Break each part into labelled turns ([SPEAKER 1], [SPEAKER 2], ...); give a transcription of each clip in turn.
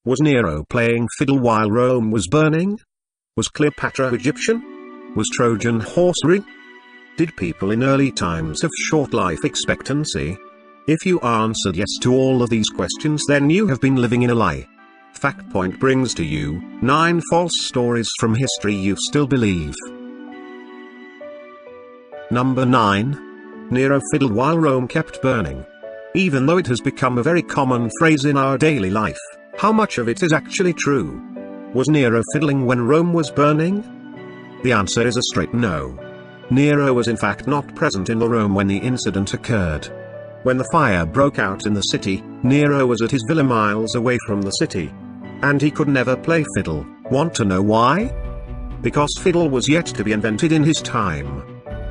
[SPEAKER 1] Was Nero playing fiddle while Rome was burning? Was Cleopatra Egyptian? Was Trojan Horse Real? Did people in early times have short life expectancy? If you answered yes to all of these questions, then you have been living in a lie. Fact Point brings to you 9 false stories from history you still believe. Number 9. Nero fiddled while Rome kept burning. Even though it has become a very common phrase in our daily life, how much of it is actually true? Was Nero fiddling when Rome was burning? The answer is a straight no. Nero was in fact not present in Rome when the incident occurred. When the fire broke out in the city, Nero was at his villa miles away from the city. And he could never play fiddle. Want to know why? Because fiddle was yet to be invented in his time.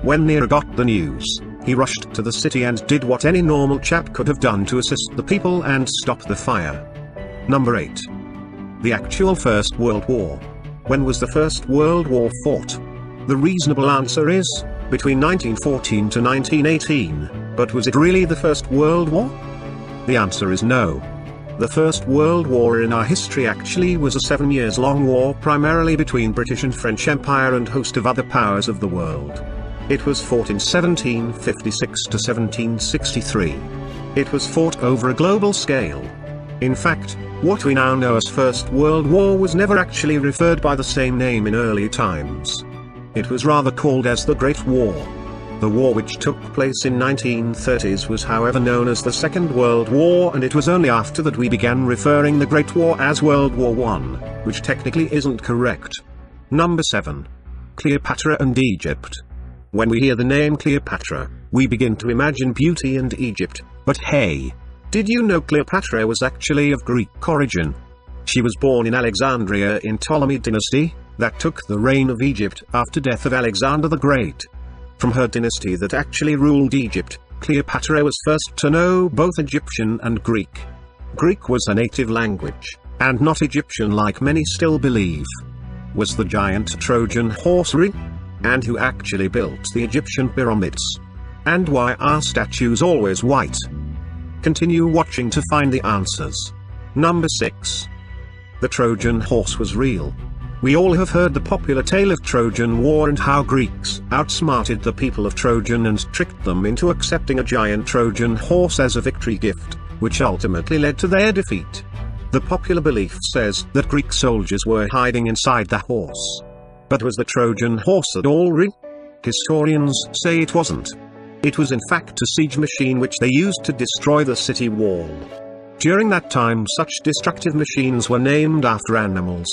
[SPEAKER 1] When Nero got the news, he rushed to the city and did what any normal chap could have done to assist the people and stop the fire. Number 8. The actual First World War. When was the First World War fought? The reasonable answer is, between 1914 to 1918, but was it really the First World War? The answer is no. The First World War in our history actually was a 7-year-long war primarily between British and French Empire and a host of other powers of the world. It was fought in 1756 to 1763. It was fought over a global scale. In fact, what we now know as First World War was never actually referred by the same name in early times. It was rather called as the Great War. The war which took place in 1930s was however known as the Second World War, and it was only after that we began referring the Great War as World War I, which technically isn't correct. Number 7. Cleopatra and Egypt. When we hear the name Cleopatra, we begin to imagine beauty and Egypt, but hey, did you know Cleopatra was actually of Greek origin? She was born in Alexandria in Ptolemy dynasty, that took the reign of Egypt after death of Alexander the Great. From her dynasty that actually ruled Egypt, Cleopatra was first to know both Egyptian and Greek. Greek was her native language, and not Egyptian like many still believe. Was the giant Trojan Horse Real? And who actually built the Egyptian pyramids? And why are statues always white? Continue watching to find the answers. Number 6. The Trojan horse was real. We all have heard the popular tale of Trojan War and how Greeks outsmarted the people of Trojan and tricked them into accepting a giant Trojan horse as a victory gift, which ultimately led to their defeat. The popular belief says that Greek soldiers were hiding inside the horse. But was the Trojan horse at all real? Historians say it wasn't. It was in fact a siege machine which they used to destroy the city wall. During that time such destructive machines were named after animals.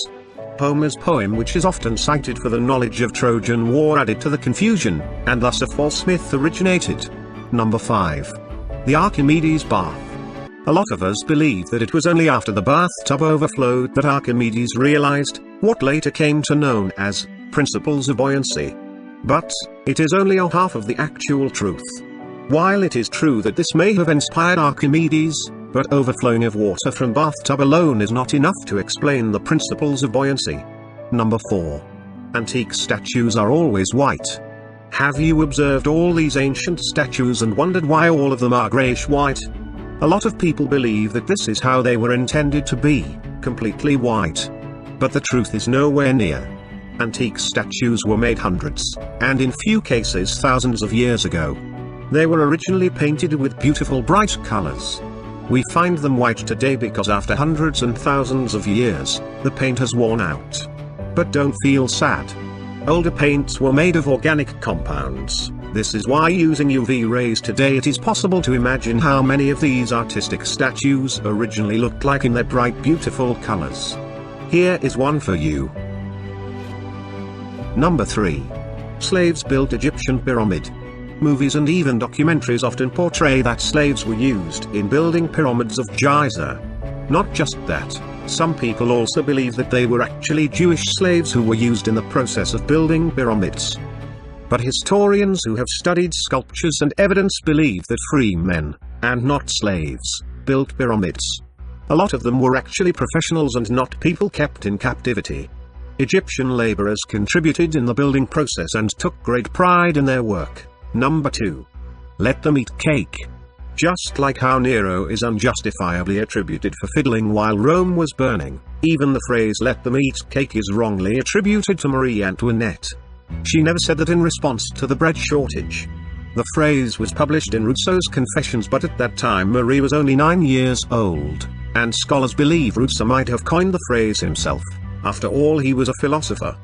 [SPEAKER 1] Homer's poem, which is often cited for the knowledge of Trojan War, added to the confusion, and thus a false myth originated. Number 5. The Archimedes bath. A lot of us believe that it was only after the bathtub overflowed that Archimedes realized what later came to known as principles of buoyancy. But it is only a half of the actual truth. While it is true that this may have inspired Archimedes, but overflowing of water from bathtub alone is not enough to explain the principles of buoyancy. Number 4. Antique statues are always white. Have you observed all these ancient statues and wondered why all of them are grayish-white? A lot of people believe that this is how they were intended to be, completely white. But the truth is nowhere near. Antique statues were made hundreds, and in few cases thousands of years ago. They were originally painted with beautiful bright colors. We find them white today because after hundreds and thousands of years, the paint has worn out. But don't feel sad. Older paints were made of organic compounds. This is why using UV rays today it is possible to imagine how many of these artistic statues originally looked like in their bright beautiful colors. Here is one for you. Number 3. Slaves built Egyptian pyramid. Movies and even documentaries often portray that slaves were used in building pyramids of Giza. Not just that, some people also believe that they were actually Jewish slaves who were used in the process of building pyramids. But historians who have studied sculptures and evidence believe that free men, and not slaves, built pyramids. A lot of them were actually professionals and not people kept in captivity. Egyptian laborers contributed in the building process and took great pride in their work. Number 2. Let them eat cake. Just like how Nero is unjustifiably attributed for fiddling while Rome was burning, even the phrase "let them eat cake" is wrongly attributed to Marie Antoinette. She never said that in response to the bread shortage. The phrase was published in Rousseau's Confessions, but at that time Marie was only 9 years old, and scholars believe Rousseau might have coined the phrase himself. After all, he was a philosopher.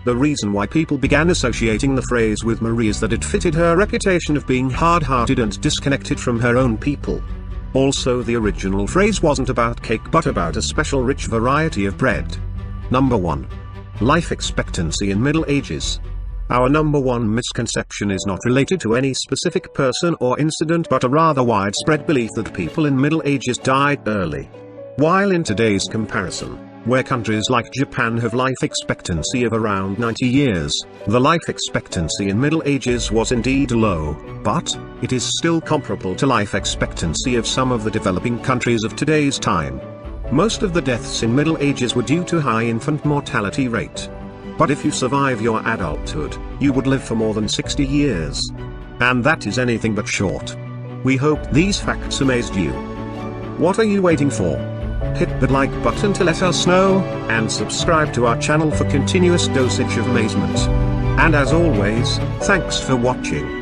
[SPEAKER 1] The reason why people began associating the phrase with Marie is that it fitted her reputation of being hard-hearted and disconnected from her own people. Also, the original phrase wasn't about cake but about a special rich variety of bread. Number 1. Life expectancy in Middle Ages. Our number 1 misconception is not related to any specific person or incident but a rather widespread belief that people in Middle Ages died early. While in today's comparison, where countries like Japan have life expectancy of around 90 years, the life expectancy in Middle Ages was indeed low, but it is still comparable to life expectancy of some of the developing countries of today's time. Most of the deaths in Middle Ages were due to high infant mortality rate. But if you survive your adulthood, you would live for more than 60 years. And that is anything but short. We hope these facts amazed you. What are you waiting for? Hit the like button to let us know, and subscribe to our channel for continuous dosage of amazement. And as always, thanks for watching.